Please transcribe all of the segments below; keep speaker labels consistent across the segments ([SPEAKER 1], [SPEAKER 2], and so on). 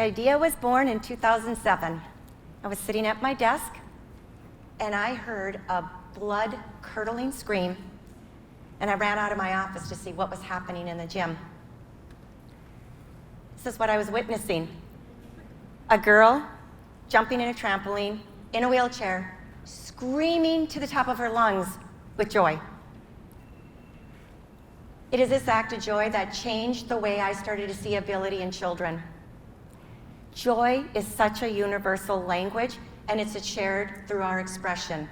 [SPEAKER 1] idea was born in 2007. I was sitting at my desk, and I heard a blood-curdling scream, and I ran out of my office to see what was happening in the gym. This is what I was witnessing. A girl jumping in a trampoline, in a wheelchair, screaming to the top of her lungs with joy. It is this act of joy that changed the way I started to see ability in children. Joy is such a universal language, and it's shared through our expression.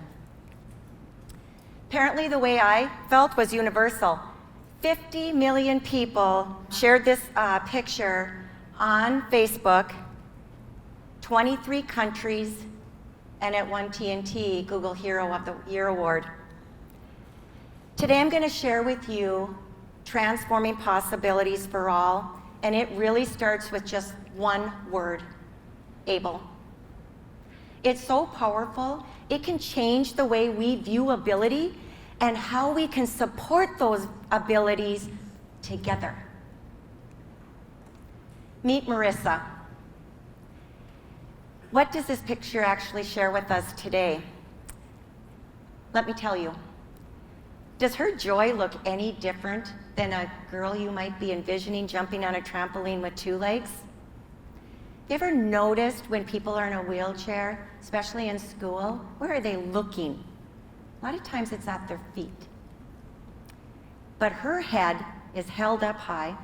[SPEAKER 1] Apparently, the way I felt was universal. 50 million people shared this picture on Facebook, 23 countries, and it won TNT Google Hero of the Year award. Today I'm going to share with you transforming possibilities for all, and it really starts with just one word: able. It's so powerful, it can change the way we view ability and how we can support those abilities together. Meet Marissa. What does this picture actually share with us today? Let me tell you. Does her joy look any different than a girl you might be envisioning jumping on a trampoline with two legs? You ever noticed when people are in a wheelchair, especially in school, where are they looking? A lot of times it's at their feet. But her head is held up high,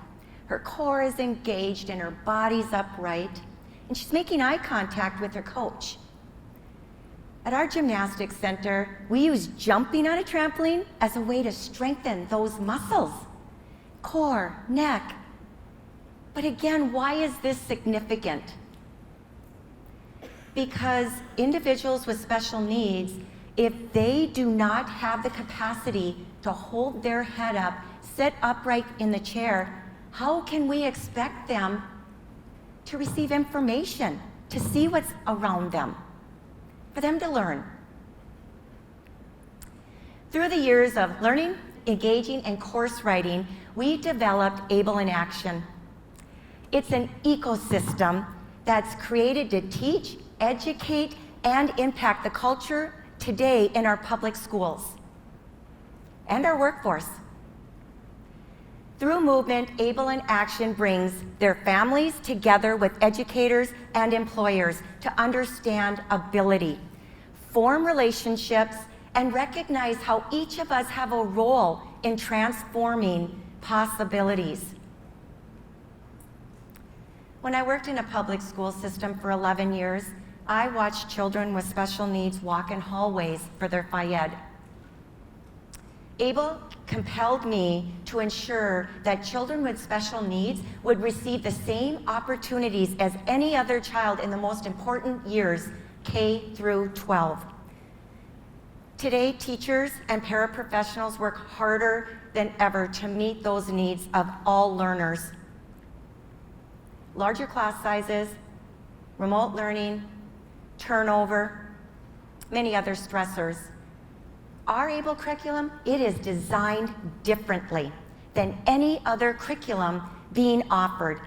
[SPEAKER 1] her core is engaged, and her body's upright, and she's making eye contact with her coach. At our gymnastics center, we use jumping on a trampoline as a way to strengthen those muscles, core, neck. But again, why is this significant? Because individuals with special needs, if they do not have the capacity to hold their head up, sit upright in the chair, how can we expect them to receive information, to see what's around them, for them to learn? Through the years of learning, engaging, and course writing, we developed Able in Action. It's an ecosystem that's created to teach, educate, and impact the culture today in our public schools and our workforce. Through movement, Able in Action brings their families together with educators and employers to understand ability, form relationships, and recognize how each of us have a role in transforming possibilities. When I worked in a public school system for 11 years, I watched children with special needs walk in hallways for their phy-ed. Able compelled me to ensure that children with special needs would receive the same opportunities as any other child in the most important years, K through 12. Today, teachers and paraprofessionals work harder than ever to meet those needs of all learners. Larger class sizes, remote learning, turnover, many other stressors. Our Able curriculum, it is designed differently than any other curriculum being offered.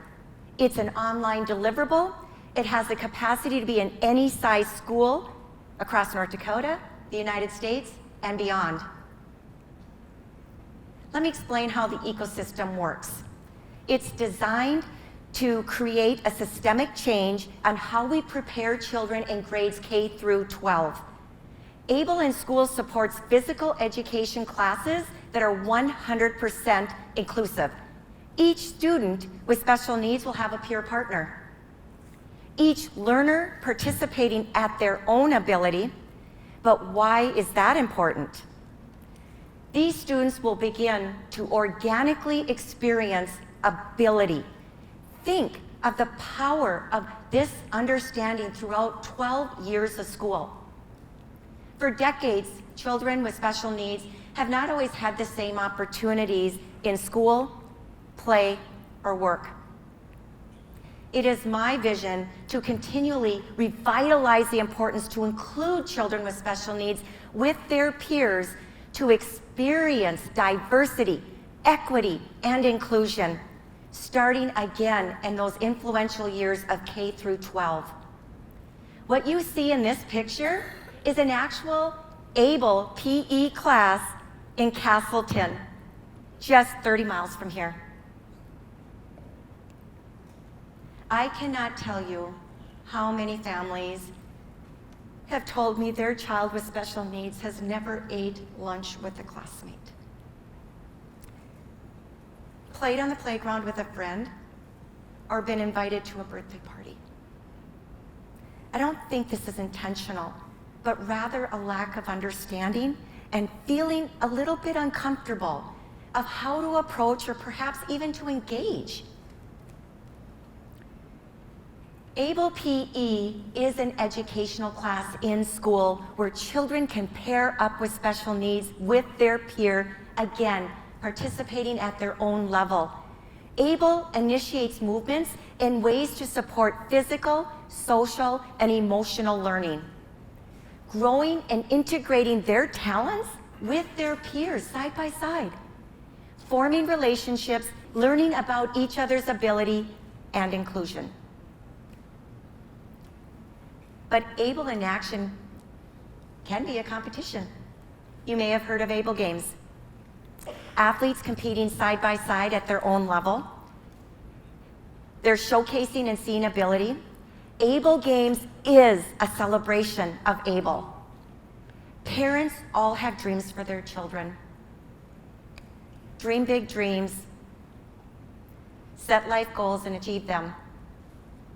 [SPEAKER 1] It's an online deliverable. It has the capacity to be in any size school across North Dakota, the United States, and beyond. Let me explain how the ecosystem works. It's designed to create a systemic change on how we prepare children in grades K through 12. Able in School supports physical education classes that are 100% inclusive. Each student with special needs will have a peer partner. Each learner participating at their own ability. But why is that important? These students will begin to organically experience ability. Think of the power of this understanding throughout 12 years of school. For decades, children with special needs have not always had the same opportunities in school, play, or work. It is my vision to continually revitalize the importance to include children with special needs with their peers to experience diversity, equity, and inclusion. starting again in those influential years of K through 12. What you see in this picture is an actual ABLE PE class in Castleton, just 30 miles from here. I cannot tell you how many families have told me their child with special needs has never ate lunch with a classmate, played on the playground with a friend, or been invited to a birthday party. I don't think this is intentional, but rather a lack of understanding and feeling a little bit uncomfortable of how to approach or perhaps even to engage. ABLE PE is an educational class in school where children can pair up with special needs with their peer, again, participating at their own level. ABLE initiates movements in ways to support physical, social, and emotional learning, growing and integrating their talents with their peers side by side, forming relationships, learning about each other's ability and inclusion. But ABLE in action can be a competition. You may have heard of ABLE Games. Athletes competing side by side at their own level. They're showcasing and seeing ability. ABLE Games is a celebration of ABLE. Parents all have dreams for their children. Dream big dreams, set life goals and achieve them.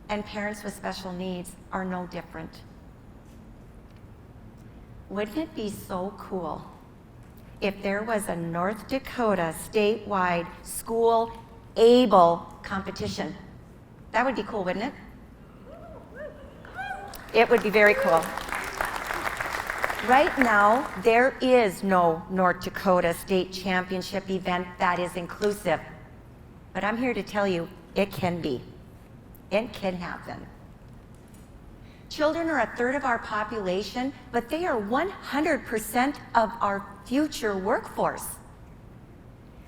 [SPEAKER 1] And parents with special needs are no different. Wouldn't it be so cool if there was a North Dakota statewide school ABLE competition? That would be cool, wouldn't it? It would be very cool. Right now, there is no North Dakota state championship event that is inclusive. But I'm here to tell you, it can be. It can happen. Children are a third of our population, but they are 100% of our future workforce.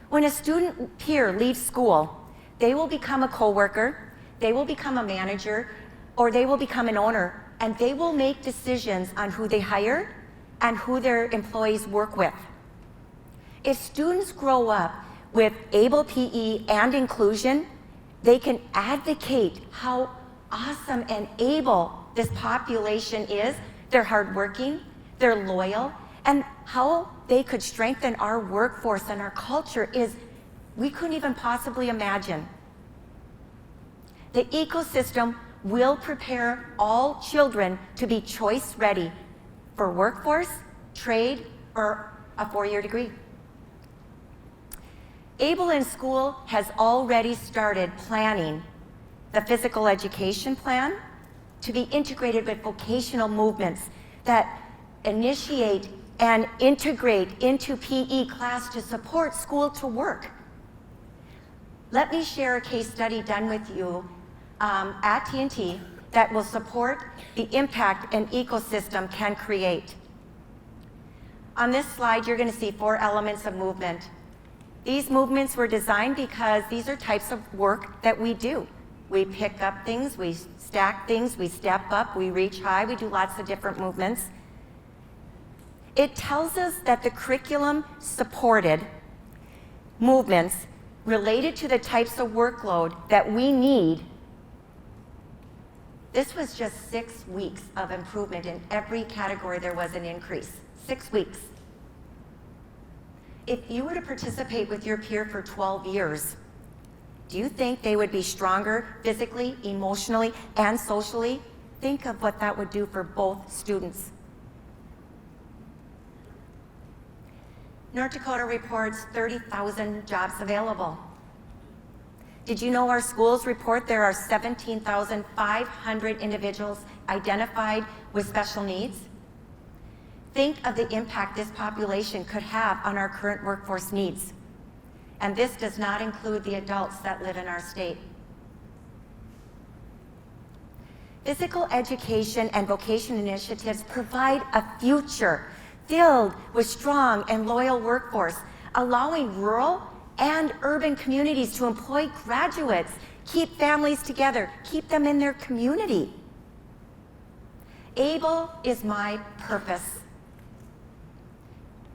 [SPEAKER 1] When a student peer leaves school, they will become a coworker, they will become a manager, or they will become an owner, and they will make decisions on who they hire and who their employees work with. If students grow up with ABLE PE and inclusion, they can advocate how awesome and able this population is. They're hardworking, they're loyal, and how they could strengthen our workforce and our culture is we couldn't even possibly imagine. The ecosystem will prepare all children to be choice ready for workforce, trade, or a 4-year degree. ABLE in School has already started planning the physical education plan to be integrated with vocational movements that initiate and integrate into PE class to support school to work. Let me share a case study done with you at TNT that will support the impact an ecosystem can create. On this slide, you're going to see 4 elements of movement. These movements were designed because these are types of work that we do. We pick up things, we stack things, we step up, we reach high, we do lots of different movements. It tells us that the curriculum supported movements related to the types of workload that we need. This was just 6 weeks of improvement. In every category there was an increase. 6 weeks. If you were to participate with your peer for 12 years, do you think they would be stronger physically, emotionally, and socially? Think of what that would do for both students. North Dakota reports 30,000 jobs available. Did you know our schools report there are 17,500 individuals identified with special needs? Think of the impact this population could have on our current workforce needs. And this does not include the adults that live in our state. Physical education and vocation initiatives provide a future filled with strong and loyal workforce, allowing rural and urban communities to employ graduates, keep families together, keep them in their community. Able is my purpose.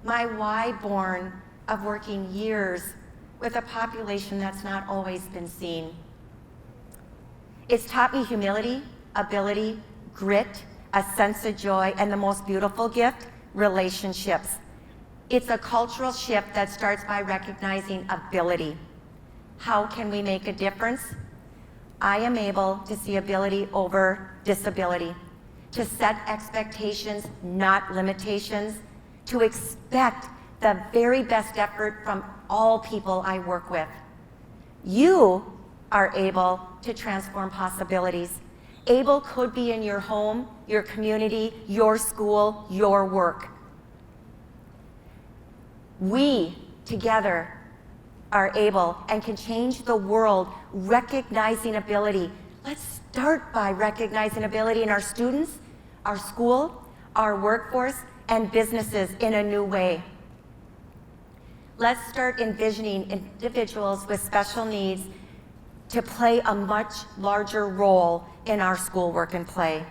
[SPEAKER 1] My why born of working years with a population that's not always been seen. It's taught me humility, ability, grit, a sense of joy, and the most beautiful gift, relationships. It's a cultural shift that starts by recognizing ability. How can we make a difference? I am able to see ability over disability, to set expectations, not limitations, to expect the very best effort from all people I work with. You are able to transform possibilities. Able could be in your home, your community, your school, your work. We together are able and can change the world recognizing ability. Let's start by recognizing ability in our students, our school, our workforce, and businesses in a new way. Let's start envisioning individuals with special needs to play a much larger role in our schoolwork and play.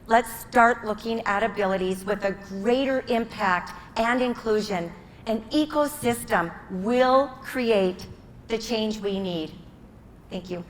[SPEAKER 1] Let's start looking at abilities with a greater impact and inclusion. An ecosystem will create the change we need. Thank you.